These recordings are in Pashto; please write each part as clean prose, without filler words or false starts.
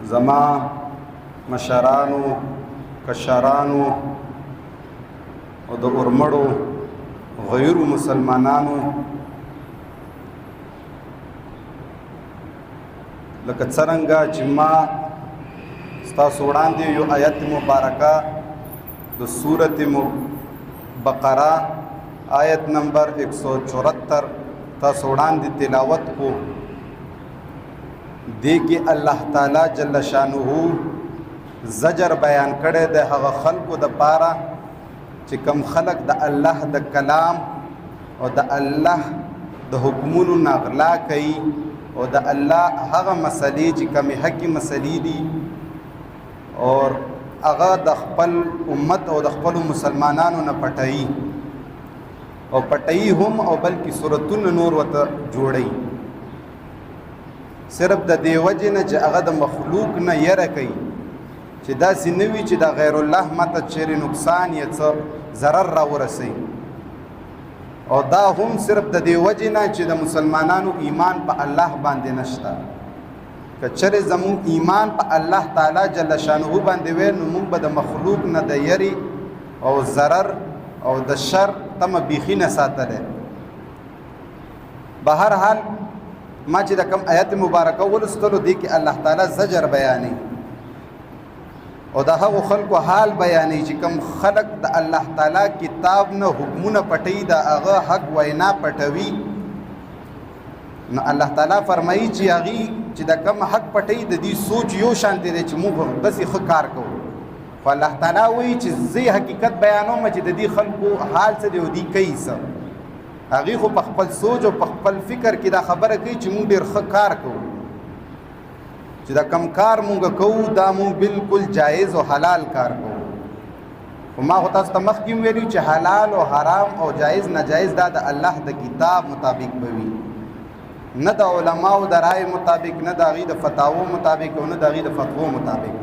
زما مشرانو کشرانو او د اورمړو غیر مسلمانانو لکه څرنګه چې ما ستاسو وړاندې یو آیت مبارکه د سورت بقره آیت نمبر 174 تاسو وړاندې تلاوت کو دې کې الله تعالی جل شانه زجر بیان کړی د هغه خلکو د پاره چې کم خلق د الله د کلام او د الله د حکمونو نغلا کوي او د الله هغه مسلې چې کمی حقي مسلې دي اور هغه د خپل امت او د خپل مسلمانانو نه پټي او پټي هم او بلکې صورتونه نور وته جوړي صرف د دې وجه نه چې هغه د مخلوق نه یره کوي چې دا سینوي چې د غیر الله ماته چیرې نقصان یا څه ضرر را ورسي او دا هم صرف د دې وجه نه چې د مسلمانانو ایمان په الله باندې نشته که چیرې زموږ ایمان په الله تعالی جل شانه باندې وي نو موږ به د مخلوق نه د یری او ضرر او د شر تم بیخي نه ساتلی به هر حال ما چې د کوم آیت مبارکه ولستلو دی کې الله تعالی زجر بیانوي او د هغو خلکو حال بیانوي چې کوم خلق د الله تعالی کتاب نه حکمونه پټوي د هغه حق وینا پټوي نو الله تعالی فرمایي چې هغې چې د کوم حق پټوي د دې سوچ یو شانتی دی چې موږ داسې ښه کار کوو خو الله تعالی وایي چې زه حقیقت بیانوم چې د دې خلکو حال څه دی او دوی کوي څه هغې خو په خپل سوچ او په خپل فکر کې دا خبره کوي چې موږ ډېر ښه کار کوو چې دا کم کار مونږ کوو دا مونږ بالکل جایز او حلال کار کوو خو ما خو تاسو ته مخکې ویلي چې حلال او حرام او جایز ناجایز دا د الله د کتاب مطابق به وي نه د علماو د رای مطابق نه د هغې د فتاوو مطابق او نه د هغې د فتوو مطابق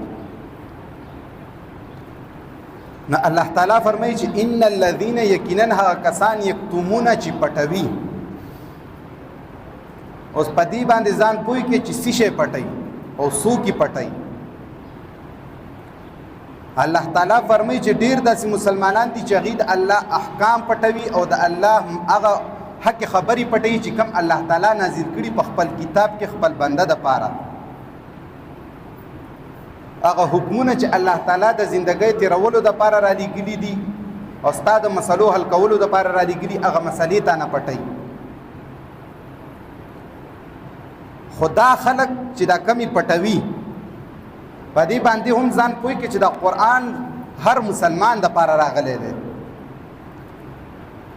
نه الله تعالی فرمایي چې ان الذین یقینا هغه کسان یکتمونه چې پټوي اوس په دې باندې ځان پوهی کې چې څه شی پټوي او سو کی پټای الله تعالی فرمایي چې ډیر داسې مسلمانان دي چې هغې د الله احکام پټوي او د الله هغه حق خبرې پټوي چې کم الله تعالی نازل کړي په خپل کتاب کې خپل بنده دپاره هغه حکمونه چې الله تعالی د زندګۍ تیرولو دپاره رالیږلي دي او ستا د مسلو حل کولو دپاره رالیږلي هغه مسلې تا نه پټوي خدا خلق چې دا کمی پټوي په دې باندې هم ځان پوي کې چې دا قرآن هر مسلمان د پاره راغلی دی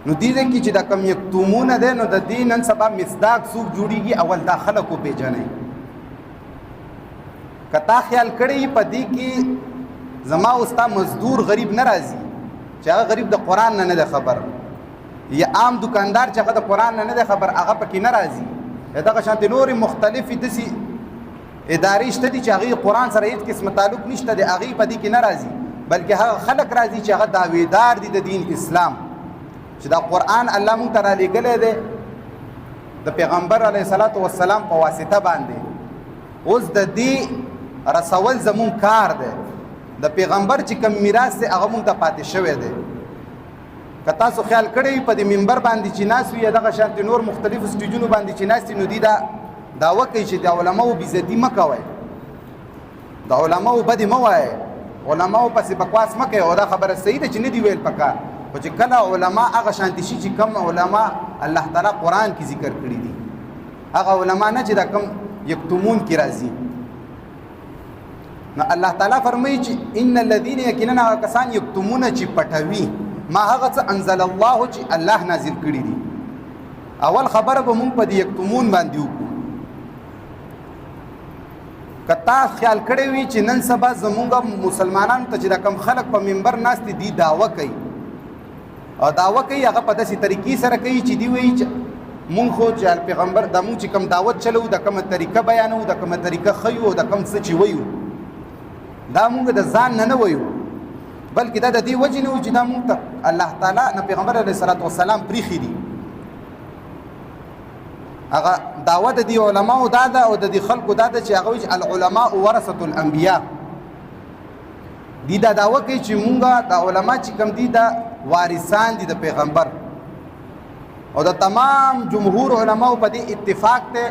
نو دې کې چې دا کم یکتمونه دی نو د دې نن سبا مصداق څوک جوړیږي اول دا خلق وپېژنئ که تا خیال کړی په دې کې زما او ستا مزدور غریب نه راځي چې هغه غریب د قرآن نه دی خبر یا عام دکاندار چې هغه د قرآن نه دی خبر هغه پکې نه راځي دغه شانتې نورې مختلفې داسې ادارې شته دي چې هغې قرآن سره هېڅ قسمه تعلق نشته دی هغې په دې کې نه راځي بلکې هغه خلک راځي چې هغه دعویدار دي د دین اسلام چې دا قرآن الله مونږ ته رالیږلی دی د پیغمبر علیه صلات وسلام په واسطه باندې اوس د دې رسول زمونږ کار دی د پیغمبر چې کوم میراث دی هغه مونږ ته پاتې شوی دی که تاسو خیال کړی په دې منبر باندې چې ناست وي یا دغه شانتې نور مختلفو سټیجونو باندې چې ناست نو دوی دا دعوه کوي چې د علماو بېعزتي مه کوئ د علماو بدې مه وایئ علماو پسې بکواس مه کوئ او دا خبره صحیح ده چې نه دي ویل پکار خو چې کله علما هغه شانتې شي چې کوم علما الله تعالی قرآن کې ذکر کړي دي هغه علما نه چې دا کوم یکتمون کې راځي نو الله تعالی فرمایي چې ان الذین یقینا هغه کسان یکتمونه چې پټوي ما هغه څه انزل الله چې الله نازل کړي دي اول خبره به مونږ په دې یکتمون باندې وکړو که تا خیال کړی وي چې نن سبا زمونږ مسلمانانو ته چې دا کم خلک په منبر ناست دي دعوه کوي او دعوه کوي هغه په داسې طریقې سره کوي چې دی وایي چې مونږ خو چې پیغمبر د مونږ چې کم دعوت چلو د کومه طریقه بیانو د کومه طریقه ښیو او د کوم څه چې وایو دا مونږ د ځان نه وایو بلکې دا د دې وجې نه و چې دا مونږ ته الله تعالی نه پیغمبر علیه صلات وسلام پریښي دي هغه دعوت دی علماء دا ده او د دې خلکو دا ده چې هغه وایي العلماء ورثه الانبیاء. دی دا دعوه کوي چې مونږه د علما چې کوم دي دا وارثان دي د پیغمبر، او د تمام جمهور علماء په دې اتفاق ته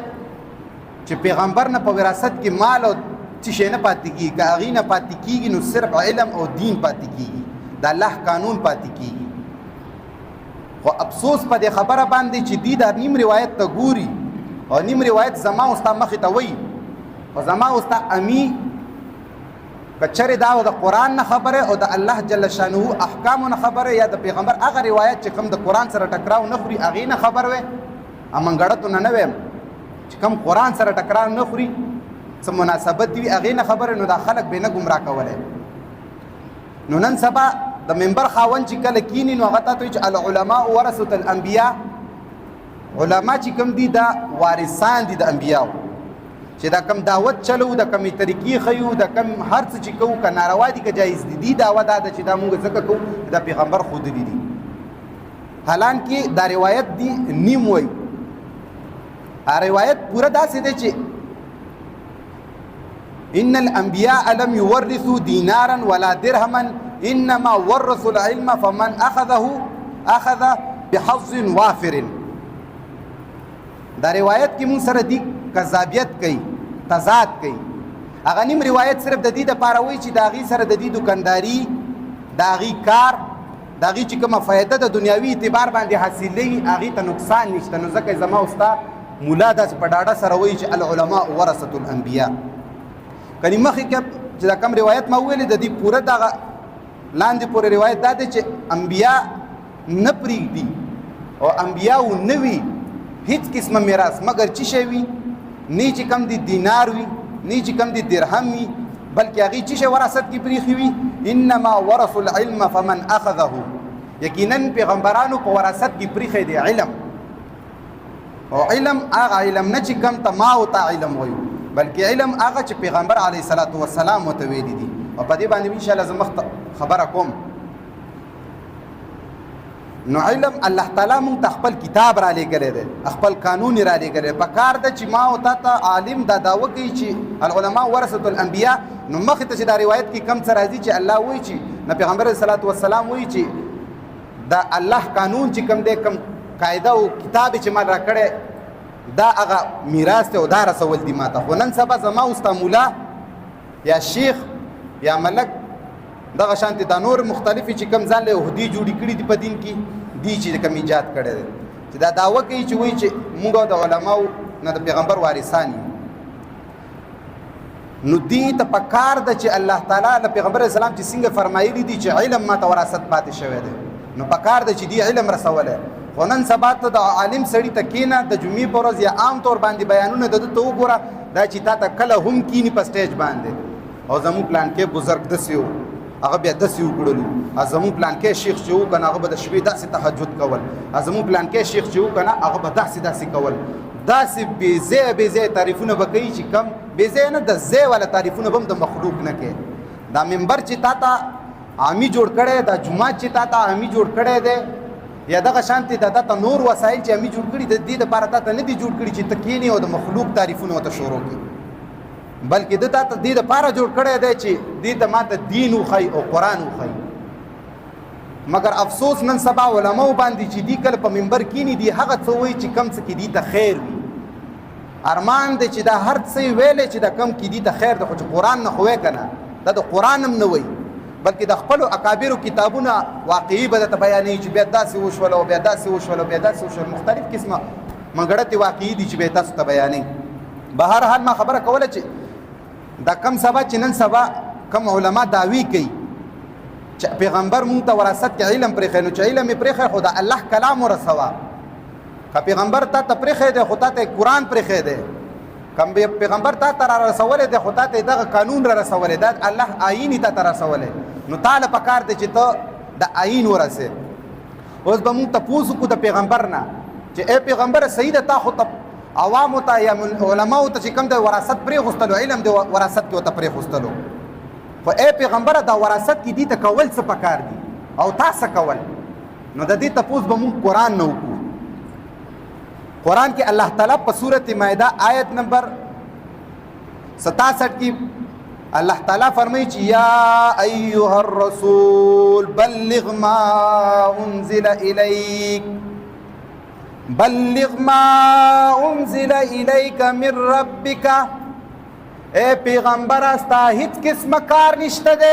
چې پیغمبر نه په وراثت کې مال او څه شی نه پاتې کیږي، که هغې نه پاتې کیږي نو صرف علم او دین پاتې کیږي، د الله قانون پاتې کیږي. خو افسوس په دې خبره باندې چې دی دا نیم روایت ته ګوري او نیم روایت زما او ستا مخې ته وایي، خو زما او ستا امي کچره دا د قرآن نه خبره او د الله جل شانه احکام نه خبره یا د پیغمبر هغه روایت چې کوم د قرآن سره ټکراو نه خوري هغې نه خبر وې، امنګړتو نه ویم چې کوم قرآن سره ټکراو نه خوري څه مناسبت وي هغې نه خبره، نو دا خلک به نه ګمراه کولی. نو نن سبا د منبر خاوند چې کله کینی نو هغه ته وایي چې العلماء ورثة الانبیاء، علما چې کوم دي دا وارثان دي د انبیاو، چې دا کم دعوت چلو د کمې طریقې ښیو د کم هر څه چې کوو که ناروا دي که جایز دي، دی دعوه دا ده چې دا مونږ ځکه کوو د پیغمبر ښودلي دي. حالانکې دا روایت دی نیم وایي، روایت پوره داسې دی چې ان الانبیاء لم یورثوا دینارا ولا درهما انما ورثوا العلم فمن اخذ بحظ وافر. دا روایت کې مونږ سره دی کذابیت کوي، تضاد کوي. هغه نیم روایت صرف د دې دپاره وایي چې د هغې سره د دې دکانداري د هغې کار د هغې چې کومه فایده د دنیاوي اعتبار باندې حاصلوي هغې ته نقصان نشته. نو ځکه زما او ستا مولا داسې په ډاډه سره وایي چې العلماء ورثة الانبیاء. کنی مخکې کې چې دا کم روایت ما وویلې د دې پوره دغه لاندې پورې روایت دا دی چې انبیا نه پرېږدي او انبیاو نه وي هیڅ قسمه میراث مګر چې شی وي نه چې کم دی دینار وي نه چې کم دی درهم وي بلکې هغې چې شی وراثت کې پرېښي وي. انما ورثوا العلم فمن اخذه، یقینا پیغمبرانو په وراثت کې پرېښی دی علم، او علم هغه علم نه چې کم ته ما او تا علم وایو بلکې علم هغه چې پیغمبر علیه الصلاة والسلام ورته ویلي دي. او په دې باندې انشاءالله زه مخته خبره کوم. نو علم الله تعالی مونږ ته خپل کتاب را لېږلی دی، خپل قانون یې را لېږلی دی. په کار ده چې ما او تا ته عالم دا دعوه کوي چې العلماء ورثة الانبیاء، نو مخکې ته چې دا روایت کې کم څه راځي چې الله وایي چې نه پیغمبر علیه الصلاة والسلام وایي چې دا الله قانون چې کم دی کم قاعده او کتاب چې ما را کړی دا هغه میراث دی او دا رسول دي ما ته. خو نن سبا زما او ستا مولا یا شیخ یا ملک دغه شانتې دا نور مختلفې چې کوم ځان له عهدې جوړې کړي دي په دین کې دی چې کوم ایجاد کړی دی چې دا دعوه کوي چې وایي چې موږ د علماو نه د پیغمبر وارثان یو. نو دې ته په کار ده چې الله تعالی د پیغمبر اسلام چې څنګه فرمایلي دي چې علم ما ته وراثت پاتې شوی دی، نو په کار ده چې دې علم رسولی. خو نن سبا ته د عالم سړي ته کښېنه د جمعې په ورځ یا عام طور باندې بیانونه د ده ته وګوره دا چې تا ته کله هم کینی په سټیج باندې او زموږ پلانکې بزرګ داسې و هغه بیا داسې وکړلو، زموږ پلانکې شیخ چې و که نه هغه به د شپې داسې تهجد کول، زموږ پلانکې شیخ چې و که نه هغه به داسې کول. داسې بېځایه تعریفونه به کوي چې کم بېځایه نه د ځای والا تعریفونه به هم د مخلوق نه کوي. دا منبر چې تا ته عامي جوړ کړی، دا جومات چې تا ته عامي جوړ کړی دی یا دغه شانتې د تا ته نور وسایل چې عامي جوړ کړي د دې دپاره تا ته نه دي جوړ کړي چې ته کښېنې او د مخلوق تعریفونه ورته شروع کړي، بلکې ده تا ته دې دپاره جوړ کړی دی چې دې ته ما ته دین وښایي او قرآن وښایي. مګر افسوس نن سبا علماو باندې چې دی کله په منبر کښېني دي هغه څه وایي چې کم څه کې دي ته خیر وي. ارمان دی چې دا هر څه ویلی چې دا کم کې دي ته خیر دی، خو چې قرآن نه خو که نه دا د قرآن هم نه وایي بلکې د خپلو اکابرو کتابونه واقعي به درته بیانوي چې بیا داسې وشول او بیا داسې وشول او بیا داسې وشول، مختلف قسمه منګړتې واقعي دي چې بیا تاسو ته بیانوي. به هر حال ما خبره کوله چې دا کم سبا چې نن سبا کم علما دعوی کوي چې پیغمبر مونږ ته وراثت کې علم پرېښی، نو چې علم یې پرېښی خو د الله کلام ورسوه. که پیغمبر تا ته پرېښی دی خو تا ته قرآن پرېښی دی، کم پیغمبر تا ته را رسولی دی خو تا ته دغه قانون را رسولی دا الله آیین تا ته رسولی، نو تاله پکار دی چې ته د آیین ورسې. اوس به مونږ تپوس وکړو د پیغمبر نه چې ای پیغمبر صحیح ده تا خو عوامو ته یا علماو ته چې کوم د وراثت پرېښوستلو علم د وراثت کې ورته پرېښوستلو، خو ای پیغمبره دا وراثت کې دي ته کول څه پکار دي او تا څه کول؟ نو د دې تپوس به مونږ قرآن نه وکړو. قرآن کې الله تعالی په سورۃ مائده آیت نمبر 67 کې الله تعالی فرمایي چې یا ایها الرسول بلغ ما انزل الیک بلغ ما انزل الیک من ربک اے پیغمبر استا هیڅ قسم کار نشته ده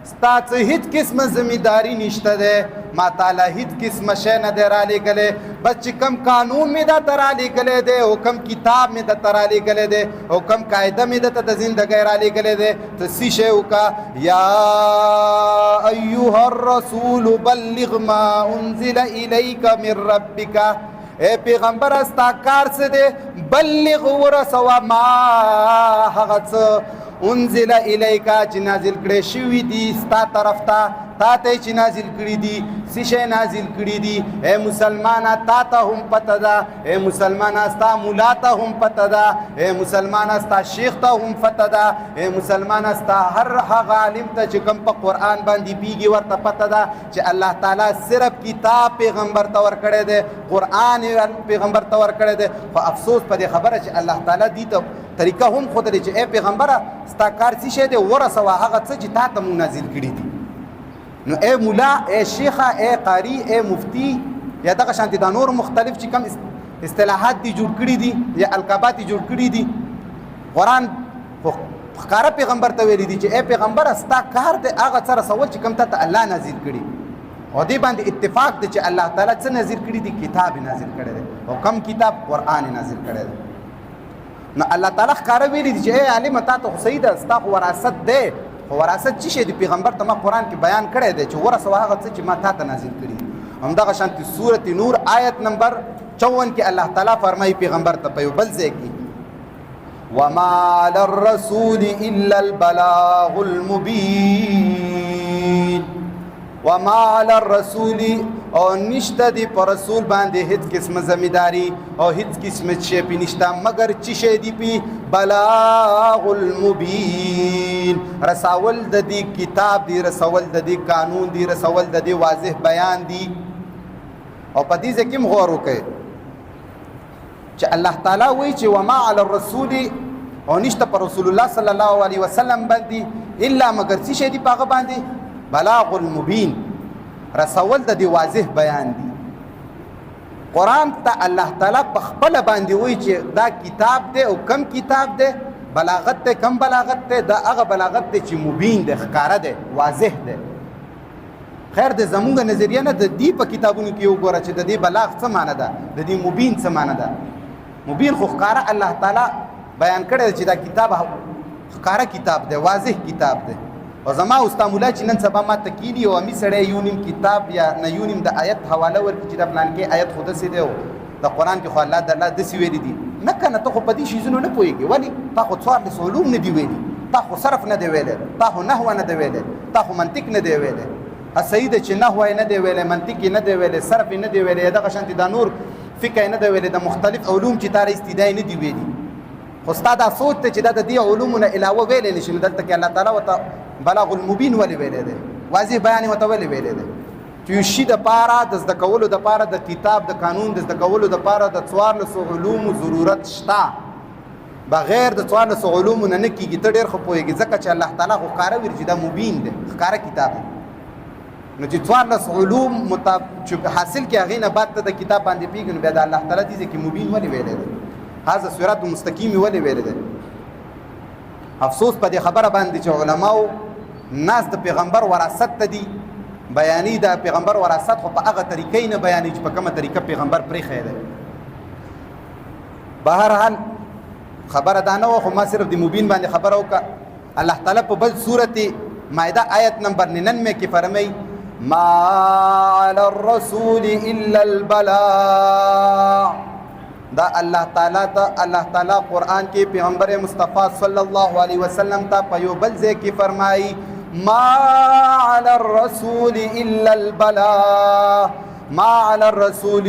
ستا څه هیڅ قسم ذمہداری نشته ده ما تعالی هیڅ قسم شی نه دی را لېږلی بس چې کم قانون مې درته را لېږلی دی او کم کتاب مې درته را لېږلی دی او کم قاعده مې درته د زندګۍ را لېږلی دی ته څه شی وکړه یا ایها الرسول بلغ ما انزل الیک من ربک اے پیغمبر استا کار څه دی بلغ ورسوه ما هغه څه انزل الیکا چې نازل کړي شوي دي ستا طرف ته تا ته چې نازل کړي دي څه شی نازل کړي دي اے مسلمانه تا ته هم پته ده اے مسلمانه ستا مولا ته هم پته ده اے مسلمانه ستا شیخ ته هم پته ده اے مسلمانه ستا هر هغه عالم ته چې کوم په قرآن باندې پیږي ورته پته ده چې الله تعالی صرف کتاب پیغمبر ته ورکړی دی قرآن پیغمبر ته ورکړی دی خو افسوس په دې خبره چې الله تعالی دې ته طریقه هم ښودلې چې اے پیغمبره ستا کار څه شی دی ورسوه هغه څه چې تا ته مونږ نازل کړي دي نو اے مولا اے شیخه اے قاری اے مفتی یا دغه شانتي دا نور مختلف چې کوم اصطلاحات دي جوړ کړي دي یا القابات جوړ کړي دي قرآن ښکاره پیغمبر ته ویلي دي چې اے پیغمبر ستا کار دی هغه څه رسول چې کوم ته الله نازل کړي او دې باندې اتفاق دی چې الله تعالی څه نازل کړي دي کتاب نازل کړی دی او کم کتاب قرآن نازل کړی دی نو الله تعالی ښکاره ویلي دي چې اے عالم تا ته خو صحیح ده ستا خو وراثت دی خو وراثت څه شی دی پیغمبر ته ما قرآن کې بیان کړی دی چې ورسوه هغه څه چې ما تا ته نازل کړي همدغه شانتي سورت نور آیت نمبر 54 کې الله تعالی فرمایي پیغمبر ته په یو بل ځای کې وما على الرسول الا البلاغ المبين وما على الرسول او نشته دی پر رسول باندې هیڅ قسم ذمہداری او هیڅ قسم شی په نشته مگر چې شی دی په بلاغ المبین رسول د دې کتاب دی رسول د دې قانون دی رسول د دې واضح بیان دی او په دې ځکه غور وکړي چې الله تعالی وایي چې وما علی الرسول او نشته پر رسول الله صلی الله علیه وسلم باندې الا مگر چې شی دی په باندې بلاغ المبین رسول د دې واضح بیان دی قرآن ته الله تعالی په خپل باندې وایي چې دا کتاب دی او کم کتاب دی بلاغت دی کم بلاغت دی دا هغه بلاغت دی چې مبین دی ښکاره دی واضح دی خیر د زمونږ نظریه نه د دې په کتابونو کې وګوره چې د دې بلاغ څه معنی ده د دې مبین څه معنی ده مبین خو ښکاره الله تعالی بیان کړی چې دا کتاب ښکاره کتاب دی واضح کتاب دی او زما استاد مولا چې نن سبا ما تکیلی او می سړی یو نیم کتاب یا نه یو نیم د آیت حواله ورکړي چې د پلان کې آیت خود سي دی د قرآن کې خو الله د الله د سی ویلي دي نه کنه ته خو په دې شیزونو نه پوهېږي ولې تا خو څوارلس علوم نه دي ویلي تا خو صرف نه دی ویلی تا خو نحوه نه دی ویلی تا خو منطق نه دی ویلی صحیح ده چې نحوه نه دی ویلی منطق نه دی ویلی صرف نه دی ویلی دغه شانتې دا نور فقه نه دی ویلی د مختلف علوم چې تا استدای نه دی ویلي خو ستا دا سوچ ته چې دا د دې علومو نه علاوه ویلی نشي نو دلته کې الله تعالی ورته بلاغ المبین ولې ویلی دی واضح بیان ورته ولې ویلی دی چې یو شي دپاره د زده کولو دپاره د کتاب د قانون د زده کولو دپاره د 14 علومو ضرورت شته بغیر د 14 علومو نه کېږي ته ډېر ښه پوهېږي ځکه چې الله تعالی خو ښکاره ویل چې دا مبین دی ښکاره کتاب دی نو چې 14 علوم چې حاصل کې هغې نه بعد ته د کتاب باندې پوهېږي نو بیا د الله تعالی دې کې مبین ولې ویلی دی هذا صراط مستقیم ولې ویلی دی افسوس په دې خبره باندې چې علماو ناس د پیغمبر وراثت ته دي بیانې د پیغمبر وراثت خو په هغه طریقې نه بیانې چې په کومه طریقه پیغمبر پرېښی دی بهرحال خبره دا نه وه خو ما صرف د مبین باندې خبره وکړه الله تعالی په بل صورت مائده آیت نمبر 99 کې فرمایي ما علی الرسول الا البلاغ دا الله تعالی قرآن کې پیغمبر مصطفی صلی الله علیه وسلم ته په یو بل ځای کې فرمایي ما علی الرسول الا البلاغ ما علی الرسول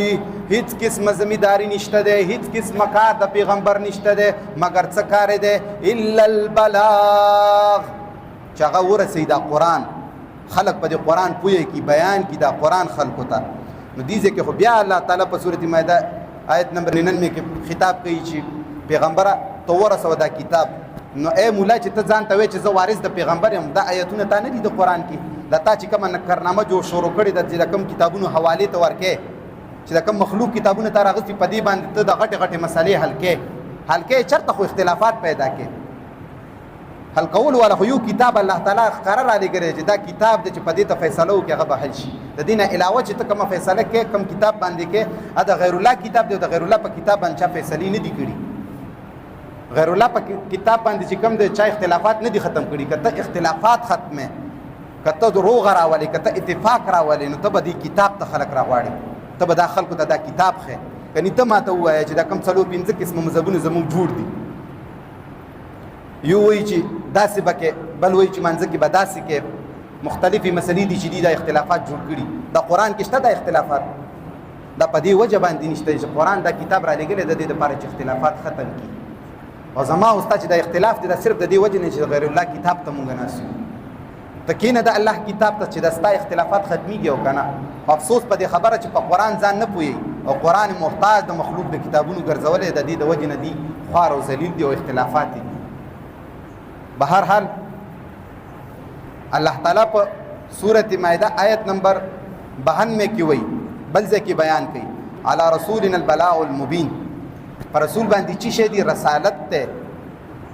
هیڅ قسم ذمہداری نشته ده هیڅ قسم کار د پیغمبر نشته ده مگر څه کار ده الا البلاغ چې هغه ورسوي دا قرآن خلق په دې قرآن پوهه کی بیان کی دا قرآن خلقو ته نو دې ځکه خو بیا الله تعالی په سورۃ مائده آیت نمبر 99 کې خطاب کوي چې پیغمبره ته ورسوه دا کتاب. نو اے مولا چې ته ځان ته وایې چې زه وارث د پیغمبر یم، دا آیتونه تا نه دي د قرآن کې؟ دا تا چې کومه کارنامه جوړ شروع کړې ده چې د کوم کتابونو حوالې ته ورکې، چې د کوم مخلوق کتابونه تا راغستي په دې باندې ته د غټې غټې مسلې حل کې چېرته خو اختلافات پیدا کې. حل کول والا خو یو کتاب الله تعالی ښکاره رالیږلی چې دا کتاب دی چې په دې ته فیصله وکړي هغه به حل شي. د دې نه علاوه چې ته کومه فیصله کې کوم کتاب باندې کې دا غیر الله کتاب دی، د غیر الله په کتاب باندې چا فیصلې نه دي کړي. غیر الله په کتاب باندې چې کوم دی چا اختلافات نه دي ختم کړي. که ته اختلافات ختمې، که ته دروغ راولې، که ته اتفاق راولې، نو ته به دې کتاب ته خلک راغواړې، ته به دا خلکو ته دا کتاب ښې. کني ته ما ته ووایه چې دا کوم 4-5 قسمه مذهبونه زموږ جوړ دي، یو وایي چې داسې به کې، بل وایي چې منځه کې به داسې کې، مختلفې مسلې دي چې دي دا اختلافات جوړ کړي. دا قرآن کې شته دا اختلافات؟ دا په دې وجه باندې نشته چې قرآن دا کتاب را لېږلی د دې دپاره چې اختلافات ختم کړي. او زما او ستا چې دا اختلاف دی دا صرف د دې وجې نه چې غیر الله کتاب ته مونږ ناست یو. ته کښېنه د الله کتاب ته چې دا ستا اختلافات ختمیږي او که نه. افسوس په دې خبره چې په قرآن ځان نه پوهېږي او قرآن محتاج د مخلوق د کتابونو ګرځولی د دې د وجې نه دي خوار او ذلیل دي او اختلافات دي. بهر حال الله تعالی په سورة مائده آیت نمبر 92 کې وایي، بل ځای کې بیان کوي علی رسولنا البلاغ المبین، پر رسول باندې چې شی دی رسالت ته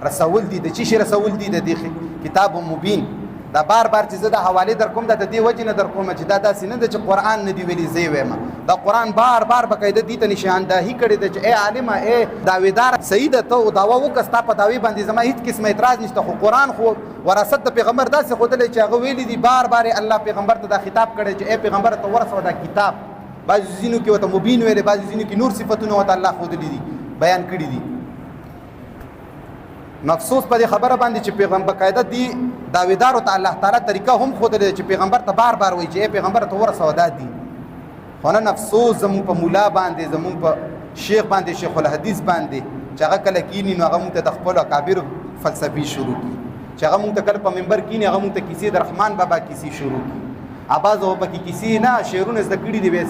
رسول دی، د چې شی رسول دی د دې کتاب مبین. دا بار بار چې زه د حوالې در کوم دا د دې وجې نه در کوم چې دا داسې نه ده چې قرآن نه دی ویلي زه یې وایم. دا قرآن بار بار باقاعده دې ته نشاندهي کړې ده چې ای عالمه، ای دعویدار، صحیح ده ته دعوه وکړه، ستا په دعوې باندې زما هېڅ قسمه اعتراض نشته، خو قرآن خو وراثت د پیغمبر داسې ښودلی چې هغه ویلي دي بار بار الله پیغمبر ته دا خطاب کړی چې ای پیغمبر ته ورسوه دا کتاب. بعضې ځینو کې ورته مبین ویلی، بعضې ځینو کې نور صفتونه ورته الله ښودلي دي، بیان کړي دي. نو افسوس په دې خبره باندې چې پیغمبر قاعده دی دعویدارو ته الله تعالی طریقه هم ښودلې چې پیغمبر ته بار بار وایي چې ای پیغمبر ته ورسوه دا دي. خو نن افسوس زموږ په مولا باندې، زموږ په شیخ باندې، شیخ الحدیث باندې، چې هغه کله کینی نو هغه موږ ته د خپلو اکابرو فلسفي شروع کړي، چې هغه موږ ته کله په منبر کینی هغه موږ ته کیسې د رحمان بابا کیسې شروع کړي. بعضو پکې کیسې نه شعرونه زده کړي دي، بیا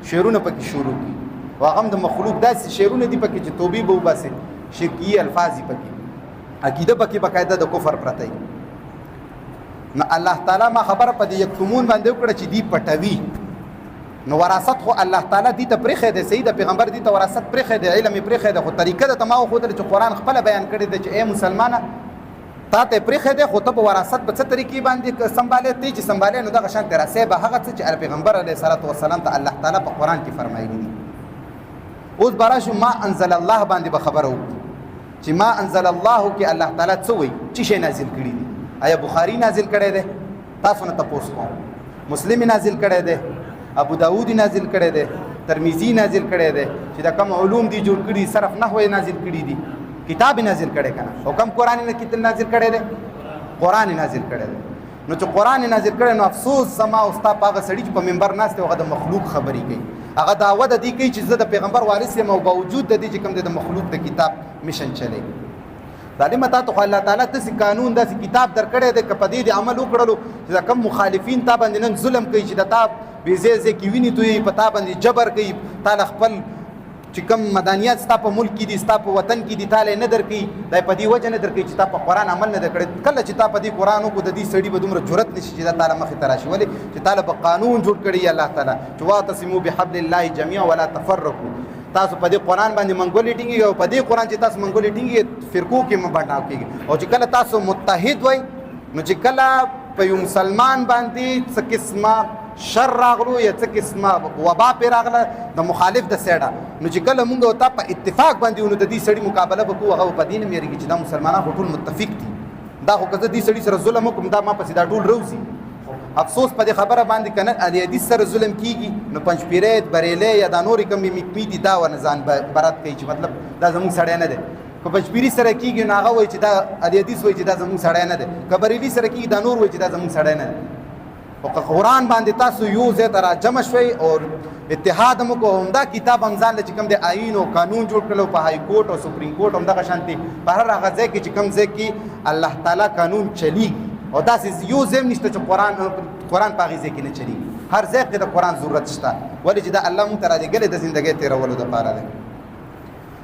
شعرونه پکې شروع کړي. او هغه هم د مخلوق داسې شعرونه دي پکې چې توبې به وباسي، شرکي الفاظ دي پکې، عقیده پکې باقاعده د کفر پرته وي. نو الله تعالی ما خبره په دې یکتمون باندې وکړه چې دی پټوي. نو وراثت خو الله تعالی دې ته پرېښی دی، صحیح د پیغمبر دې ته وراثت پرېښی دی، علم یې پرېښی دی، خو طریقه ده ته ما وښودله چې قرآن خپله بیان کړی دی چې ای مسلمانه تا ته یې پرېښی دی، خو ته به وراثت په څه طریقې باندې سنبالې، ته چې سنبالې نو دغه شان رسې به هغه څه چې پیغمبر علیه الصلاة والسلام ته الله تعالی په قرآن کې فرمایلي دي. اوس به راشو ما انزل الله باندې به خبره وکړو چې ما انزل الله کې الله تعالی څه وایي، څه شی نازل کړي دي. آیا بخاري نازل کړی دی؟ تاسو نه تپوس کوم. مسلم نازل کړی دی، ابو داود نازل کړی دی، ترمذی نازل کړی دی، چې دا کوم علوم دي جوړ کړي، صرف نحو نازل کړي دي، کتاب نازل کړی کنه. او کوم قرآن نه کتاب نازل کړی دی؟ قرآن نازل کړی دی. نو چې قرآن نازل کړی نو افسوس زما او ستا په هغه سړي چې په منبر ناست دی هغه د مخلوق خبرې کوي، هغه دعوه د دې کوي چې زه د پیغمبر وارث یم او باوجود د دې چې کوم د مخلوق د کتاب مشن چلی. ظالمه تا ته خو الله تعالی داسې قانون داسې کتاب درکړی دی که په دې د عمل وکړلو چې دا کم مخالفین تا باندې نن ظلم کوي، چې د تا بې ځای ځای کې وینې تویوي، په تا باندې جبر کوي، تا له خپل چې کوم مدنیات ستا په ملک کې دي، ستا په وطن کې دي، تا له نه درکوي. دا په دې وجه نه درکوي چې تا په قرآن عمل نه دی کړی. کله چې تا په دې قرآن وکړو د دې سړي به دومره جرأت نشي چې دا تا له مخې ته راشي. ولې چې تا له به قانون جوړ کړی الله تعالی چې واعتصموا بحبل الله جميعا ولا تفرقوا. تاسو په دې قرآن باندې منګولې ټینګېږي او په دې قرآن چې تاسو منګولې ټینګېږي فرقو کې بڼاو کېږي. او چې کله تاسو متحد وئ نو چې کله په یو مسلمان باندې څه قسمه شر راغلو یا څه قسمه وبا پې راغله د مخالف د سیډه، نو چې کله مونږ او تا په اتفاق باندې ونو د دې سړي مقابله به کوو، هغه په دې نه مېرېږي چې دا مسلمانان خو ټول متفق دي. دا خو که زه دې سړي سره ظلم وکړم دا ما پسې دا ټول روزي. افسوس په دې خبره باندې که نه اهل حدیث سره ظلم کېږي نو پنجپیری بریلی یا دا نورې کومې مکمي دي دا ورنه ځان برات کوي چې مطلب دا زموږ سړی نه دی. که پنجپیري سره کېږي نو هغه وایي چې دا اهل حدیث وایي چې دا زموږ سړی نه دی. که بریلي سره کېږي دا نور وایي چې دا زموږ سړی نه دی. او که قرآن باندې تاسو یو ځای ته راجمع شوئ او اتحاد هم وکړو، همدا کتاب هم ځان له چې کوم د آیین او قانون جوړ کړی په های کورټ او سپریم کورټ همدغه شانتې په هر هغه ځای کې چې کوم ځای کې الله تعالی قانون چلیږي او داسې یو ځای نشته چې قرآن په هغې ځای کې نه چلیږي. هر ځای کې د قرآن ضرورت شته، ولې چې دا الله مونږ ته رالیږلی د زندګۍ تېرولو دپاره دی.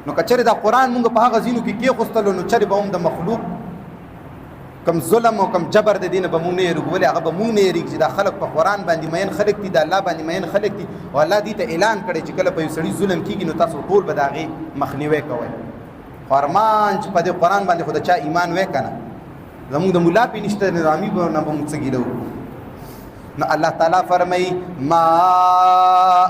نو کچره دا قران مونږ په هغه ځینو کې خوستلو نو چره به هم د مخلوق کم ظلم او کم جبر د دین به مونږ نه یریږو ولې هغه به مونږ نه یریږي چې دا خلک په قران باندې مین خلک دي د الله باندې مین خلک دي او الله دې ته اعلان کړي چې کله په یو سړي ظلم کیږي نو تاسو ټول به د هغې مخنیوی کوئ فرمان چې په دې قران باندې خو د چا ایمان وی کنه زموږ د مولا پې نشته نظامي به نه به موږ څه ګیله وکړو نو الله تعالی فرمایي ما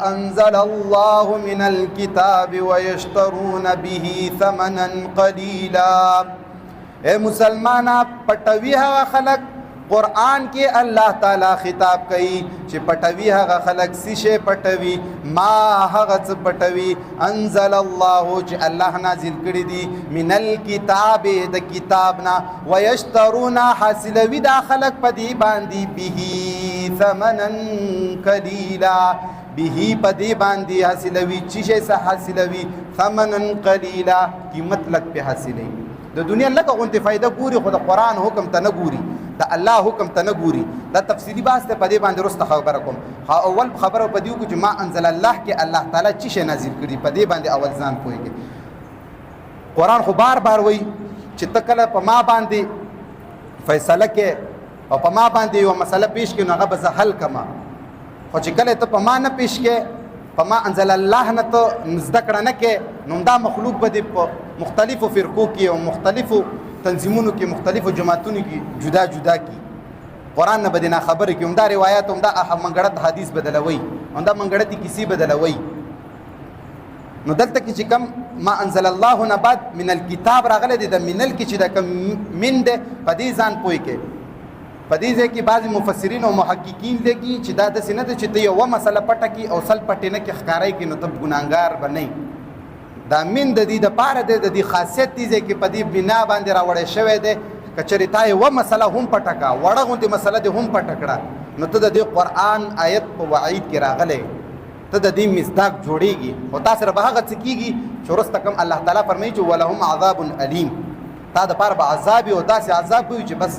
انزل الله من الكتاب ويشترون به ثمنا قليلا اے مسلمانا پټوي هغه خلق قرآن کې الله تعالی خطاب کوي چې پټوي هغه خلق سشه پټوي ما هغه څه پټوي انزل الله چې الله نازل کړی دي من الكتاب د کتابنا ويشترون حاصلوي دا خلق په دې باندې به ثمنا قليلا به په دې باندې حاصلوي چې څه حاصلوي ثمنا قليلا قیمت لک په حاصلوي د دنیا لکه غونډه فائدہ ګوري خو د قرآن حکم ته نه ګوري د الله حکم ته نه ګوري دا تفصیلی بحث ته په دې باندې رسته خبره کوم اول خبره په دې کې چې ما انزل الله کې الله تعالی چې شی نازل کړي په دې باندې اول ځان پوهیږي قرآن خو بار بار وایي چې ته کله په ما باندې فیصله کې او په ما باندې یو مسله پیش کړي نو هغه به زه حل کما خو چې کله ته په ما نه پیش کې په ما انزل الله نه ته زده کړه نه کې نو دا مخلوق به دې په مختلفو فرقو کې او مختلفو تنظیمونو کې مختلفو جماعتونو کې جدا جدا کی قرآن نه بدنا خبره کې هم دا روایت هم دا منګړت حدیث بدلوي هم دا منګړتي کیسې بدلوي نو دلته کې چې کم ما انزل الله نه بعد من الكتاب راغله د منل کې چې دا کم من ده په دې ځان پوي کې په دې ځای کې بعض مفسرین او محققین لګي چې دا د سینه چې ته یو مسله پټه کې او سل پټه نه کې ښکارای کې نو ته ګناګار بنئ دا من د دې د پاره د دې خاصیت دي چې په دې بنا باندې راوړې شوی دی کچری تای و مسله هم پټکا وړه غونډه مسله دې هم پټکړه نو ته د دې قرآن آیت په وعید کې راغلې ته د دې مصداق جوړيږي او تاسو سره به هغه څه کیږي چې ورستکم الله تعالی فرمایي چې ولهم عذاب الیم تا د پاره به عذاب او داسې عذاب وي چې بس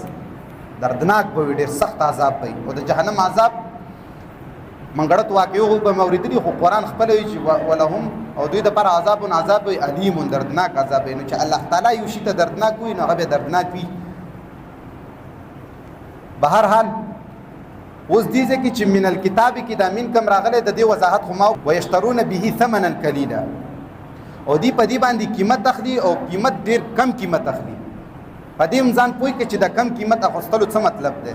دردناک به ډېر سخت عذاب وي او د جهنم عذاب منګړت واقعو به موریدلی خو قرآن خپل وی چې ولهم او دوی د پر عذاب عذاب علیم دردناک عذاب نو چې الله تعالی یو شی ته دردناک وي نو هغه دردناک وي بهر حال اوس دې ځکه چې من الكتاب کې دا من کم راغله د دې وضاحت خو ما ويشترون به ثمنا قليلا او دې په دې باندې قیمت اخلي او قیمت ډیر کم قیمت اخلي په دې ځان پوي کې چې دا کم قیمت اخستلو څه مطلب دی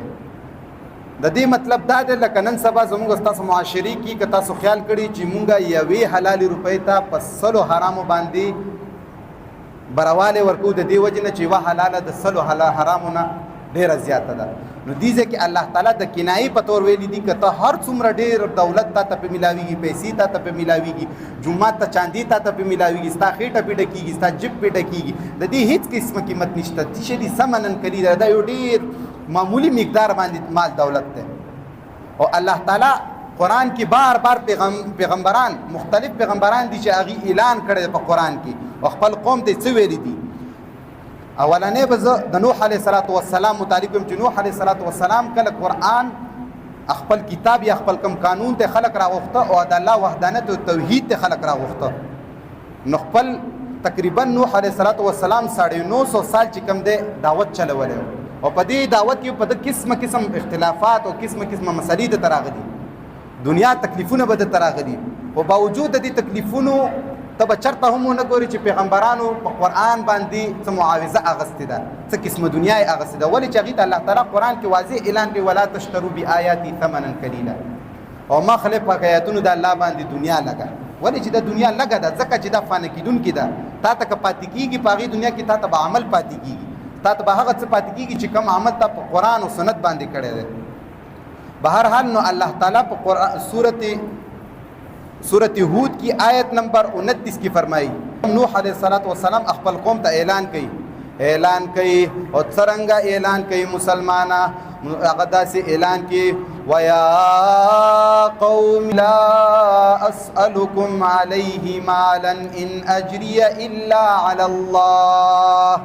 د دې مطلب دا دی لکه نن سبا زموږ تاسو معاشري کې که تاسو خیال کړی چې مونږه یوې حلالې روپۍ ته په سلو حرامو باندې برواله ورکو د دې وجه نه چې یوه حلاله د سلو حرامو نه ډېره زیاته ده نو دې ځای کې الله تعالی د کنایي په طور ویلي دي که ته هر څومره ډېر دولت تا ته پې میلاویږي پیسې تا ته پې میلاویږي جومات ته چاندي تا ته پې میلاویږي ستا خېټه پې ډکېږي ستا جب پې ډکېږي د دې هېڅ قسمه قیمت نشته تشه دي سمنن کلي ده دا یو ډېر معمولی مقدار باندې مال دولت ده او الله تعالی قرآن کې بار بار پیغمبران مختلف پیغمبران دي چې هغه اعلان کړی په قرآن کې او خپل قوم ته څه ویلي دي اولنې به زه د نوح علیه السلام متعلق یم چې نوح علیه السلام کله قرآن خپل کتاب یا خپل کم قانون ته خلق راغوښته او د الله وحدانیت او توحید ته خلق راغوښته نو خپل تقریبا نوح علیه السلام 950 سال چې کم دی دعوت چلولی او په دې دعوت کې په د قسمه قسم اختلافات او قسمه قسمه مسلې د تراغلي دنیا تکلیفونه به د تراغلي او باوجود د دې تکلیفونو ته به چرته هم نه ګوري چې پیغمبرانو په قرآن باندې څه معاوضه اغستې ده څه قسمه دنیا یې اغستې ده ولې چې هغې ته الله تعالی قرآن کې واضح اعلان کړي ولا تشترو بآیاتي ثمنا قلیلا او ما خلق په آیاتونو د الله باندې دنیا لګه ولې چې د دنیا لګه ده ځکه چې دا فانه کېدونکې ده تا ته که پاتې کېږي په هغې دنیا کې تا ته به عمل پاتې کېږي تا ته به هغه څه پاتې کېږي چې کوم عمل ته په قرآن او سنت باندې کړی دی بهر حال نو الله تعالی په قرآن سورت هود کی آیت نمبر 29 کی فرمائی نوح علیہ السلام خپل قوم ته اعلان کوي او څرنګه اعلان کوي مسلمانا هغه داسې اعلان کوي ویا قوم لا اسألكم علیه مالا ان اجری الا علی الله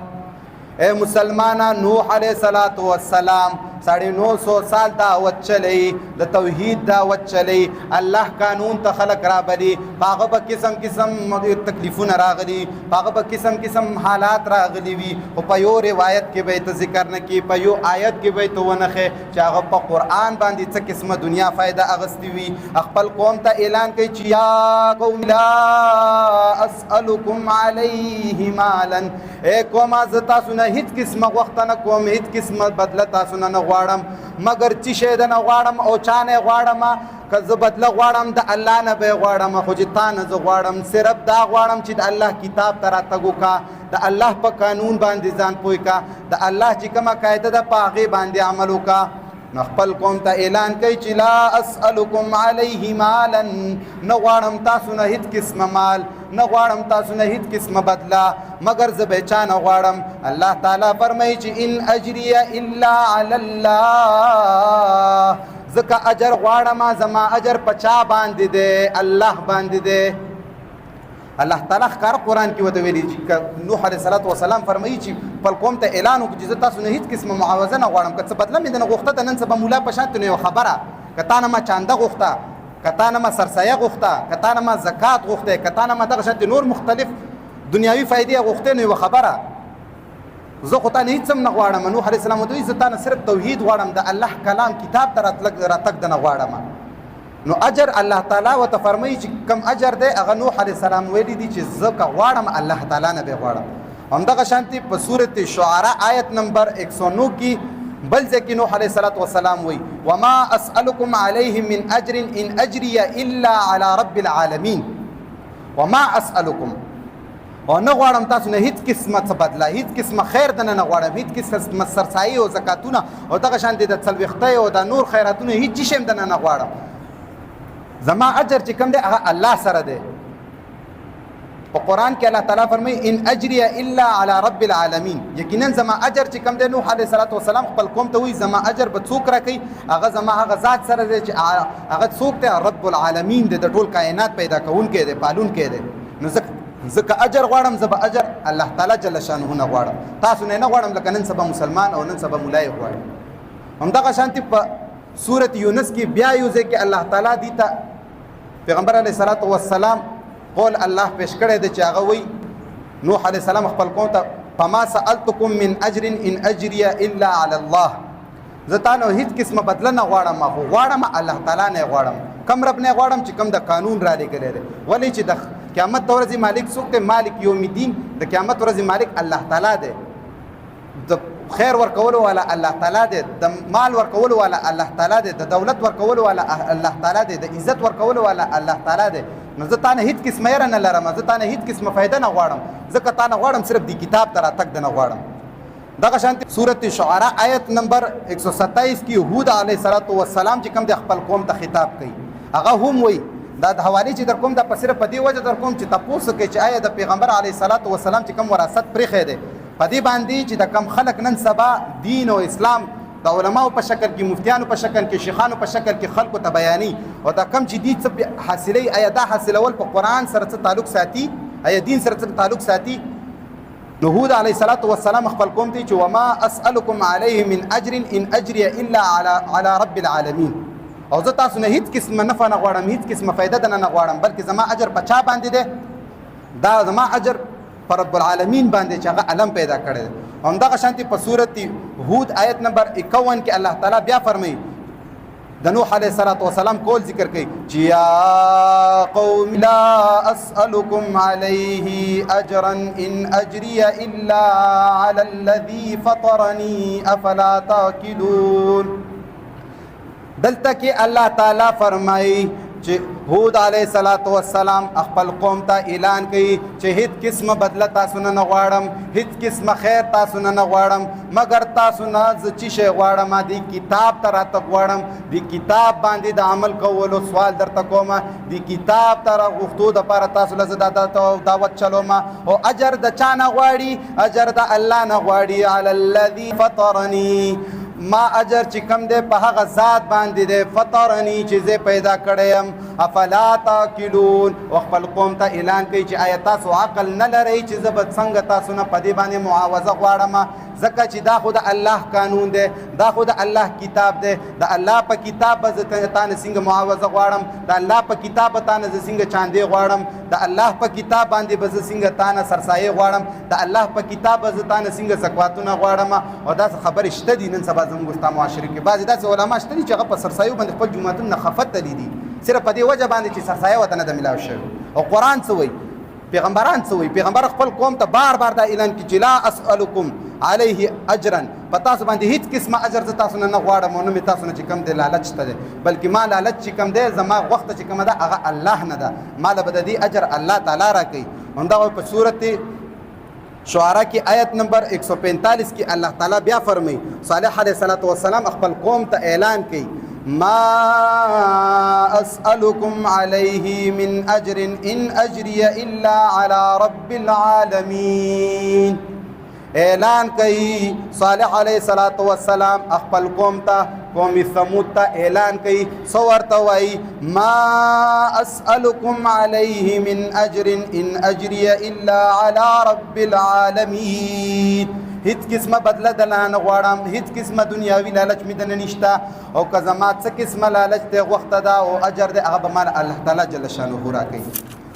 اے مسلمانا نوح علیہ السلام 950 سال دعوت چلی د توحید دعوت چلی الله قانون ته خلق را بلی هغه به قسم قسم تکلیفونه راغلي هغه به قسم قسم حالات راغلي وي او په یو روایت کې به ته ذکر نه کی په یو آیت کې به ته ونخه چې هغه په قران باندې څه قسمه دنیا فائدہ اغستی وي خپل قوم ته اعلان کوي چې یا قوم لا اسالکم علیه مالا اے قوم از تاسو نه هیڅ قسمه وخت نه کوم هیڅ قسمه بدله تاسو نه غواړم مگر چې شه د نه غواړم او چانه غواړم که زه بدله غواړم د الله نه به غواړم خو چې تا نه زه غواړم صرف دا غواړم چې د الله کتاب ته راتګ وکړه د الله په قانون باندې ځان پوه کا د الله چې کومه قاعده ده په هغې باندې عمل وکړه نو خپل قوم ته اعلان کوي چې لا اسألکم علیه مالا نه غواړم تاسو نه هیڅ قسمه مال نه غواړم تاسو نه هیڅ قسمه بدله مگر زه به چا نه غواړم الله تعالی فرمایي چې ان اجریه الا علی الله ځکه اجر غواړم زما اجر په چا باندې دی الله باندې دی الله تعالی ښکار قرآن کې ورته ویلي چې نوح علیه السلام فرمایي چې خپل قوم ته اعلان وکړي چې زه تاسو نه هیڅ قسمه معاوضه نه غواړم که څه بدله مې درنه غوښته ده نن سبا مولا په شان ته نو یوه خبره که تا نه ما چانده غوښته که تا نه ما سرسایه غوښته که تا نه ما زکات غوښتی که تا نه ما دغه شانتې نور مختلف دنیاوي فایدې غوښتې نو یوه خبره زه خو تا نه هیڅ هم نه غواړم نوح علیه السلام ورته وایي زه تا نه صرف توحید غواړم د الله کلام کتاب ته راتګ د نه غواړم نو اجر الله تعالی ورته فرمایي چې کم اجر دی هغه نوح علیه السلام ویلي دي چې زه که غواړم الله تعالی نه به غواړم همدغه شانتې په سورت شعراء آیت نمبر 109 کې بل ځای کې نوح علیه السلام وایي وما اسألکم علیه من اجر ان اجریه الا علی رب العالمین وما اسألکم او نه غواړم تاسو نه هیڅ قسمه څه بدله هیڅ قسمه خیر دنه نه غواړم هیڅ قسمه سرسایي او زکاتونه او دغه شانتې د څلوېښتۍ او د نور خیراتونه هیڅ شی هم دنه نه غواړم زما اجر چې کوم دی هغه الله سره دی په قرآن کې الله تعالی فرمایي ان اجریه الا علی رب العالمین یقینا زما اجر چې کوم دی نوح علیه السلام خپل قوم ته وایي زما اجر به څوک راکوي هغه زما هغه ذات سره دی چې هغه څوک دی رب العالمین دی د ټول کائنات پیدا کوونکی دی پالونکی دی نو ځکه اجر غواړم زه به اجر الله تعالی جل شانه نه غواړم تاسو نه غواړم لکه نن سبا مسلمان او نن سبا ملای غواړم همدغه شانتې په سورت یونس کې بیا یو ځای کې الله تعالی دی ته پیغمبر علیه السلام قول الله پیش کړی دی چې هغه وایي نوح علیه السلام خپل قوم ته فما سألتکم من اجر ان اجریه الا علی الله زه تا نه هیڅ قسمه بدله نه غواړم خو غواړم الله تعالی نه غواړم کم رب نه غواړم چې کم د قانون را لېږلی دی ولې چې د قیامت د ورځې مالک څوک دی مالک یوم الدین د قیامت ورځې مالک الله تعالی دی د خیر ورکولو والا الله تعالی دی د مال ورکولو والا الله تعالی دی د دولت ورکولو والا الله تعالی دی د عزت ورکولو والا الله تعالی دی نو زه تا نه هیڅ قسمه یره نه لرم زه تا نه هیڅ قسمه فایده نه غواړم ځکه تا نه غواړم صرف د کتاب ته راتګ د نه غواړم دغه شانتې سورت شعراء آیت نمبر 127 کې هود علیه السلام چې کوم د خپل قوم ته خطاب کوي هغه هم وایي دا د حوالې چې در کوم دا په صرف په دې وجه در کوم چې تاسو کوي چې آیا د پیغمبر علیه السلام چې کوم وراثت پرېښی دی په دې باندې چې د کم خلک نن سبا دین او اسلام د علماو په شکل کې مفتیانو په شکل کې شیخانو په شکل کې خلکو ته بیاني او دا کم چې دي څه حاصلوي آیا دا حاصلول په قرآن سره څه تعلق ساتي آیا دین سره څه تعلق ساتي نو هود علیه السلام خپل قوم ته چې وما اسألکم علیه من اجر ان اجریه الا علی رب العالمین او زه تاسو نه هیڅ قسمه نفع نه غواړم هیڅ قسمه فایده دنه نه غواړم بلکې زما اجر په چا باندې دی دا زما اجر پر رب العالمین باندې چې هغه علم پیدا کړی دی همدغه شانتې په سورت هود آیت نمبر 51 کې الله تعالی بیا فرمایي د نوح علیه السلام قول ذکر کوي چې یا قوم لا اسألکم علیه اجرا ان اجریه الا علی الذی فطرنی افلا تعقلون دلته کې الله تعالی فرمایي چې هود علیه السلام خپل قوم ته اعلان کوي چې هیڅ قسمه بدله تاسو نه غواړم هیڅ قسمه خیر تاسو نه غواړم مگر تاسو نه زه چې شی غواړم د کتاب ته راته غواړم د کتاب باندې د عمل کولو سوال درته کوم د کتاب ته راغوښتو دپاره تاسو له زه دعوت چلوم او اجر د چا نه غواړي اجر د الله نه غواړي علی الذي فطرني ما اجر چې کم دی په هغه ذات باندې دی فطرني چې زه پیدا کړی یم افلا تاکلون وخپل قوم ته اعلان کوي چې آیا تاسو عقل نه لرئ چې زه به څنګه تاسو نه په دې باندې معاوضه غواړم ځکه چې دا خو د الله قانون دی دا خو د الله کتاب دی د الله په کتاب به زه تانه څنګه معاوضه غواړم د الله په کتاب به تانه زه څنګه چاندې غواړم د الله په کتاب باندې به زه څنګه تانه سرسایې غواړم د الله په کتاب به زه تانه څنګه زکواتونه غواړم او داسې خبرې شته دي نن سبا زموږ ستا معاشره کې بعضې داسې علما شته دي چې هغه په سرسایو باندې خپل جوماتونه خفت تلي دي صرف په دې وجه باندې چې سرسایه ورته نه ده میلاو شوې او قرآن څه وایي پیغمبران څه وایي پیغمبر خپل قوم ته بار بار دا اعلان کړي چې لا اسألکم علیه اجرا په تاسو باندې هیڅ قسمه اجر زه تاسو نه غواړم او نه مې تاسو نه چې کوم دی لالچ ته دی بلکې ما لالچ چې کوم دی زما وخت چې کومه ده هغه الله نه ده ما له به د دې اجر الله تعالی راکوي همدغه په صورت شعراء کی آیت نمبر 145 کی اللہ تعالی بیا فرمائی صالح علیہ السلام خپل قوم ته اعلان کړي ما اسألكم عليه من اجر ان اجري الا على رب العالمين اعلان کئی صالح علیہ السلام خپل قوم ته قوم ثمود ته اعلان کئی سورته وای ما اسألكم عليه من اجر ان اجري الا على رب العالمين هیڅ قسمه بدله دلان غواړم هیڅ قسمه دنیاوي لالچ مې دنه نشته او که زما څه قسمه لالچ دی وخت ده او اجر دی هغه به مال الله تعالی جل شانه راکوي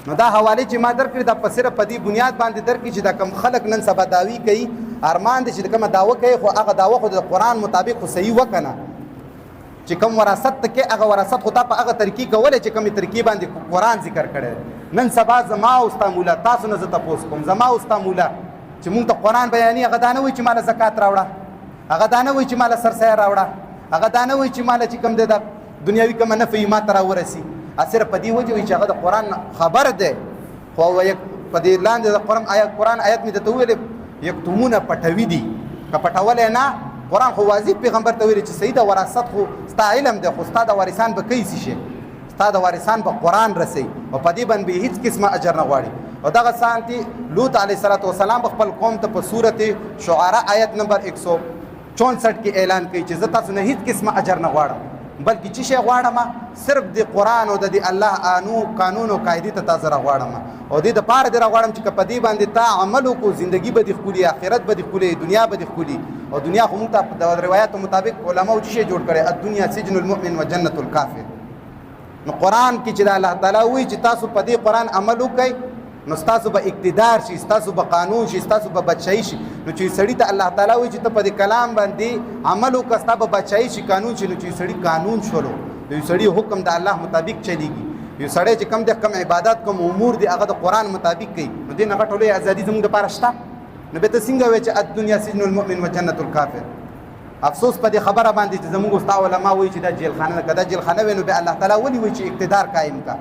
نو دا حواله چې ما درکړي دا په صرف په دې بنیاد باندې درکړي چې دا کم خلک نن سبا داوی کوي ارمان دي چې کومه داوا کوي خو هغه داوا خو د قرآن مطابق خو صحیح وکنه چې کوم وراثت کې هغه وراثت خو تا په هغه طریقې کولې چې کومې طریقې باندې قرآن ذکر کړی نن سبا زما او ستا مولا تاسو نه زه تپوس کوم زما او ستا مولا چې مونږ ته قرآن بیانې هغه دا نه وایي چې ماله زکات راوړه هغه دا نه وایي چې ماله سرسایه راوړه هغه دا نه وایي چې ماله چې کوم دی دا دنیاوي کومه نفع ما ته راورسي صرف په دې وجه وایي چې هغه د قرآن خبر دی خو په دې لاندې د قرآن آیت مې درته وویلې یکتمونه پټوي دي که پټولی نه قرآن خو واضح پیغمبر ته ویلي چې صحیح د وراثت خو ستا علم دی خو ستا د وارثان به کوي څه شي ستا د وارثان به قرآن رسوي او په دې باندې به هېڅ قسمه اجر نه غواړي او دغه سانتي لوط علیه السلام خپل قوم ته په صورت شعراء آیت نمبر 164 کې اعلان کوي چې زه تاسو نه هېڅ قسمه اجر نه غواړم بلکې چې شی غواړم صرف د قرآن او د الله قانون او قاعدې ته تاسو راغواړم او دې دپاره دې راغواړم چې که په دې باندې تا عمل وکړو زندګي به دې ښکلي آخرت به دې ښکلي دنیا به دې ښکلي او دنیا خو موږ ته د روایاتو مطابق علماو چې شی جوړ کړی الدنیا سجن المؤمن و جنت الکافر نو قرآن کې چې د الله تعالی وایي چې تاسو په دې قرآن عمل وکړئ نو ستاسو به اقتدار شي ستاسو به قانون شي ستاسو به بادشاهي شي نو چې سړي ته الله تعالی وایي چې ته په دې کلام باندې عمل وکړه ستا به بادشاهي شي قانون شي نو چې سړي قانون شولو یو سړي حکم د الله مطابق چلیږي یو سړی چې کم د کم عبادت کوم امور دي هغه د قرآن مطابق کوي نو دې نه غټه لویه ازادي زموږ دپاره شته نو بیا ته څنګه وایې چې الدنیا سجن المؤمن و جنت الکافر افسوس په دې خبره باندې چې زموږ ستا علما وایي چې دا جیلخانه ده که دا جیلخانه وي نو بیا الله تعالی ولې وایي چې اقتدار قایم کا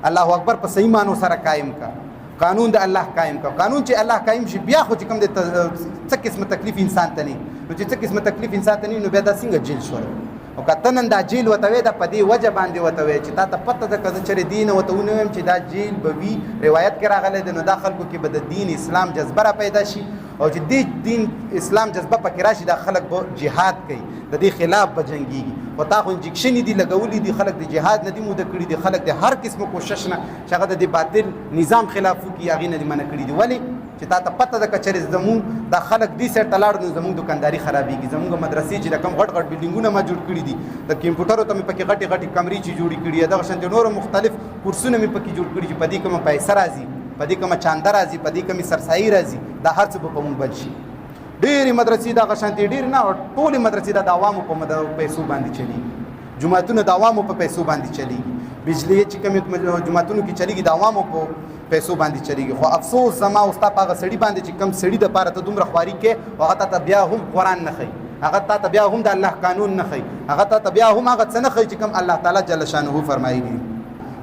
الله اکبر په صحیح معنو سره قایم کا قانون د الله قایم کا قانون چې الله قایم شي بیا خو چې کوم د څه قسمه تکلیف انسان ته نه نو چې څه قسمه تکلیف انسان ته نه نو بیا دا څنګه جیل شول او که ته نن دا جیل ورته وایې دا په دې وجه باندې ورته وایې چې تا ته پته ده که زه چېرې دین ورته ونه وایم چې دا جیل به وي روایت کې راغلی دی نو دا خلکو کې به د دین اسلام جذبه را پیدا شي او چې دې دین اسلام جذبه پکې راشي دا خلک به جهاد کوي د دې خلاف به جنګېږي خو تا خو انجکشنې دي لګولي دي خلک د جهاد نه دي موده کړي دي خلک د هر قسمه کوشش نه چې هغه د دې باطل نظام خلاف وکړي هغې نه دي منع کړي دي ولې چې تا ته پته ده که چېرې زمونږ دا خلک دې سایډ ته لاړو نو زمونږ دکانداري خرابېږي زمونږ مدرسې چې د کوم غټ غټ بلډینګونه ما جوړ کړي دي د کمپیوټرو ته مې پکې غټې غټې کمرې چې جوړې کړي دي دغه شانتې نورو مختلف کورسونه مې پکې جوړ کړي چې په دې کومه پیسه راځي په دې کومه چانده راځي په دې کومې سرسایي راځي دا هر څه به په مونږ بند شي ډېرې مدرسې دغه شانتې ډېرې نه ټولې مدرسې د عوامو په پیسو باندې چلیږي جوماتونه د عوامو په پیسو باندې چلیږي بجلی چې کومې جوماتونو کې چلیږي د عوامو په پیسو باندې چلیږي خو افسوس زما او ستا په هغه سړي باندې چې کم سړي دپاره ته دومره خواري کې هغه تا ته بیا هم قرآن نه ښایي هغه تا ته بیا هم د الله قانون نه ښایي هغه تا ته بیا هم هغه څه نه ښایي چې کوم الله تعالی جل شانه فرمایي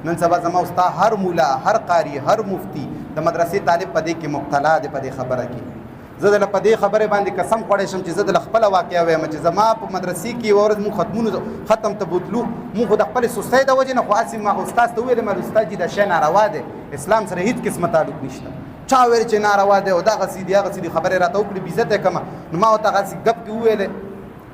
نن سبا زما او ستا هر مولا هر قاری هر مفتی د مدرسې طالب په دې کې مبتلا دی په دې خبره کې زه دله په دې خبرې باندې قسم خوړی شم چې زه دله خپله واقعه وایم چې زما په مدرسې کې یوه ورځ مونږ ختمونو ختم ته بوتلو مونږ خو د خپلې سستۍ د وجې نه خو هسې ما خو استاذ ته وویلې مل استاد جي دا شی ناروا دی اسلام سره هېڅ قسمه تعلق نشته چا ویل چې ناروا دی او دغسې دي هغسې دي خبرې راته وکړې بې عزته یې کړمه نو ما ورته هغسې ګپ کې وویلې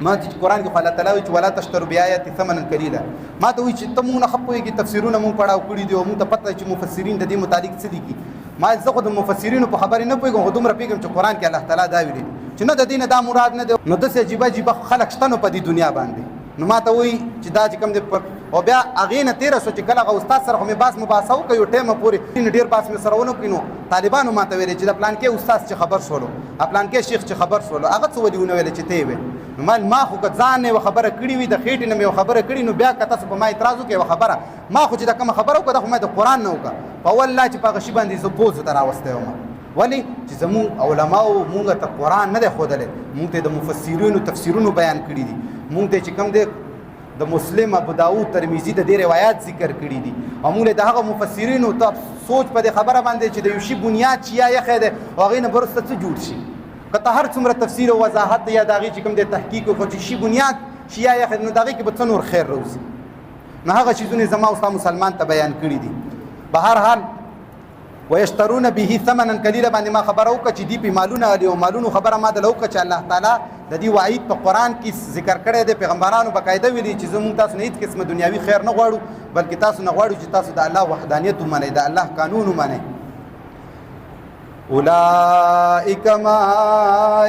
ما چې قرآن کې الله تعالی وایي چې ولا تشتروا بآیاتي ثمنا قلیلا، ما ته وایي چې ته مونږ نه ښه پوهېږي، تفسیرونه مونږ پړاو کړي دي او مونږ ته پته چې مفسرین د دې متعلق څه لیکي. ما زه خو د مفسرینو په خبرې نه پوهېږم، خو دومره پوهېږم چې قرآن کې الله تعالی دا ویلي چې نه د دې نه دا مراد نه دی. نو داسې عجیبه عجیبه خلک شته نو په دې دنیا باندې. نو ما ته وایي چې دا چې کوم دی او بیا هغې نه تېره شو چې کله هغه استاد سره خو مې بحث مباحثه وکړه یو ټیمه پورې، ډېر بحث مې سره ونه کړي. نو طالبانو ما ته ویلې چې د پلانکې استاد چې خبر شولو، پلانکې شیخ چې خبر شولو، هغه څه ولې ونه ویلې چې ته یې وې. نو ما خو که ځان نه یوه خبره کړې وي، د خېټې نه مې یوه خبره کړې، نو بیا که تاسو په ما اعتراض وکړئ یوه خبره، ما خو چې دا کومه خبره وکړه دا خو ما د قرآن نه وکړه، په والله چې په هغه شي باندې زه بوز ورته راوستی وم. ولې چې زمونږ علماو مونږ ته قرآن نه دی ښودلی، مونږ ته د مفسرینو تفسیرونو بیان کړي دي، مونږ ته چې کوم دی د مسلم، ابو داود، ترمذي د دې روایات ذکر کړي دي. او موږ د هغه مفسرینو ته سوچ په دې خبره باندې چې د یو شي بنیاد چې یا یخی دی او هغې نه وروسته څه جوړ شي، که ته هر څومره تفسیر او وضاحت یا د هغې چې کوم دی تحقیق وکړو چې شي بنیاد چې یا یخی نو د هغې کې به څه نور خیر روځي. نو هغه چیزونه زما او ستا مسلمان ته بیان کړي دي. په هر حال ویشترون به ثمنا قلیلا باندې ما خبره وکړه چې دی په مالونه اخلي، او مالونو خبره ما دله وکړه چې الله تعالی د دې وعید په قرآن کې ذکر کړی دی. پیغمبرانو باقاعده ویلي چې زموږ تاسو نه هېڅ قسمه دنیاوي خیر نه غواړو، بلکې تاسو نه غواړو چې تاسو د الله وحدانیت ومنئ، د الله قانون ومنئ. اولئک ما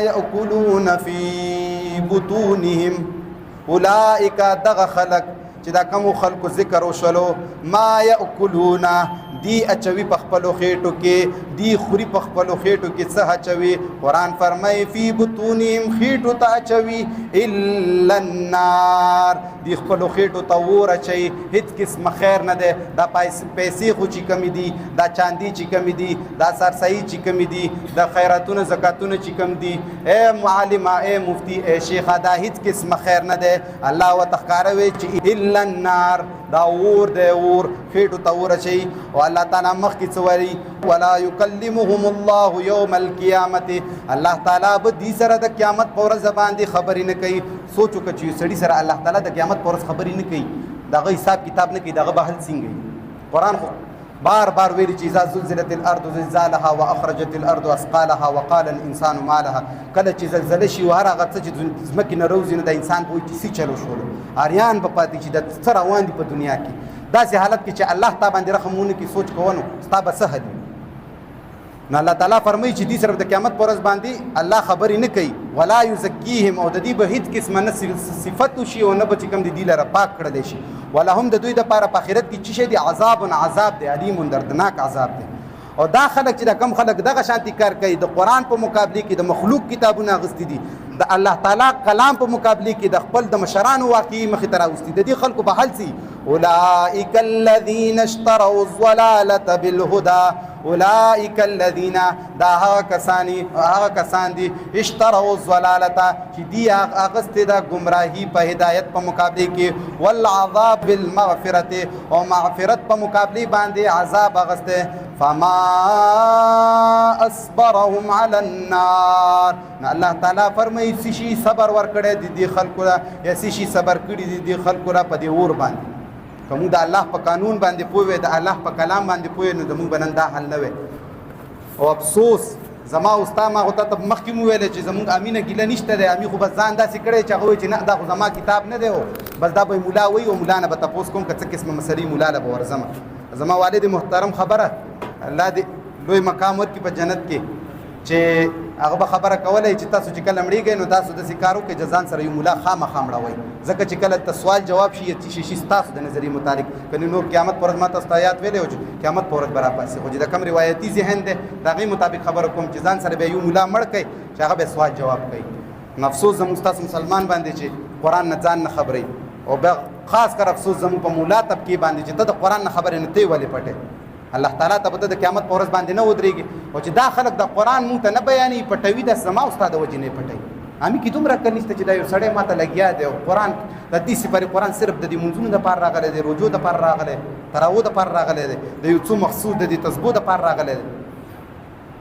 یأکلون فی بطونهم، اولئک دغه خلق چې دا کومو خلکو ذکر وشولو، ما یأکلون دی اچوي په خپلو خېټو کې، دی خوري په خپلو خېټو کې څه اچوي. قرآن فرمایي فی بطونهم، خېټو ته اچوي، الا النار، دی خپلو خېټو ته اور اچوي، هېڅ قسمه خیر نه دی. دا پیسې خو چې کمې دي، دا چاندي چې کمې دي، دا سرسایي چې کمې دي، د خیراتونه زکاتونه چې کم دي، ای معلمه، ای مفتی، ای شیخه، دا هېڅ قسمه خیر نه دی. الله ورته ښکاره وایي چې الا النار، دا اور دی، اور خېټو ته اور اچوي. او الله تعالی مخکې څه وایي ولا یکلمهم الله یوم القیامت، الله تعالی به دې سره د قیامت په ورځ باندې خبرې نه کوي. سوچ وکړه چې سړي سره الله تعالی د قیامت په ورځ خبرې نه کوي، دغه حساب کتاب نه کوي، دغه به حل څنګه وي. قرآن خو بار بار ویلي چې اذا زلزلت الارض زلزالها واخرجت الارض اثقالها وقال الانسان ما لها، کله چې زلزله شي او هر هغه څه چې ځمکې نه روځي نو د انسان په وایي چې څه چلو شولو، اریان به پاتې چې د څه روان دي په دنیا کې. داسې حالت کې چې الله تا باندې رحم ونه کړي، سوچ کوه نو ستا به څه حل وي. نو الله تعالی فرمایي چې دې سره د قیامت په ورځ باندې الله خبرې نه کوي. ولا یزکیهم، او د دې به هېڅ قسمه نه صفت وشي او نه به چې کوم د دې لره پاک کړلی شي. ولهم، د دوی دپاره په آخرت کې څه شی دی؟ عذاب دی، علیم دردناک عذاب دی. او دا خلک چې دا کم خلک دغه شانتي کار کوي، د قرآن په مقابله کې د مخلوق کتابونه اخیستي دي، د الله تعالی کلام په مقابله کې د خپل د مشرانو واقعي مخې ته راوستي، د دې خلکو به حل سي. اولئک الذین اشتروا الضلالة بالهدى، اولئک الذین، دا هغه کسان دي اشتروا الضلالة چې دی اخیستې د ګمراهي په هدایت په مقابله کې، والعذاب بالمغفرة، او مغفرت په مقابله باندې عذاب اخیستی. فما اصبرهم على النار، الله تعالی فرمایي څه شي صبر ورکړی دی دې خلکو له، یا څه شي صبر کړي دي دې خلکو له په دې اور باندې. که موږ د الله په قانون باندې پوه وی، د الله په کلام باندې پوه نو زموږ به نن دا حل نه وی. او افسوس زما او ستا، ما خو ته مخکې مو ویلی چې زموږ امینه ګیله نشته دی، امي خو بس ځان داسې کړی چې هغه وایي چې نه دا خو زما کتاب نه دی، بس دا به مولا وایي او مولا نه به تپوس کوم که څه قسمه مسلې مولا له به ورځم. زما والد محترم خبره، الله دې لوی مقام ورکړي په جنت کې، چې هغه به خبره کولی چې تاسو چې کله مړېږئ نو تاسو داسې کار وکړئ چې ځان سره یو مولا خامخا مړوئ، ځکه چې کله ته سوال جواب شي یا څه شي ستاسو د نظریې مطابق. که نور قیامت پر ورځ ما تاسو ته آیات ویلی و چې قیامت پر ورځ به راپاسې، خو چې د کوم روایتي ذهن دی د هغې مطابق خبره کوم چې ځان سره به یو مولا مړ کړئ چې هغه به سوال جواب کوي. نو افسوس زموږ ستاسو مسلمان باندې چې قرآن نه ځان نه خبرئ، او بیا خاص کر افسوس زموږ په مولا طبقې باندې چې ته د قرآن نه خبرې نه ته یې ولې پټې. الله تعالی ته به د قیامت په ورځ باندې نه ودرېږي، او چې دا خلک د قرآن مونږ ته نه بیانوي، پټوي، د زما او ستا د وجې نه یې پټوي. امي کې دومره عقل نشته چې دا یو سړی ما ته لګیا دی او قرآن د دې سپارې قرآن صرف د دې منځونو دپاره راغلی دی، روژو دپاره راغلی، تراوو دپاره راغلی دی، د یو څو مقصود د دې تسبو دپاره راغلی دی.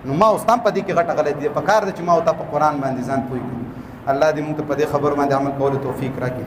نو ما اوس هم په دې کې غټه غلی دی، پکار ده چې ما او تا په قرآن باندې ځان پوه کړو. الله دې مونږ ته په دې خبرو باندې عمل کولو توفیق راکړي.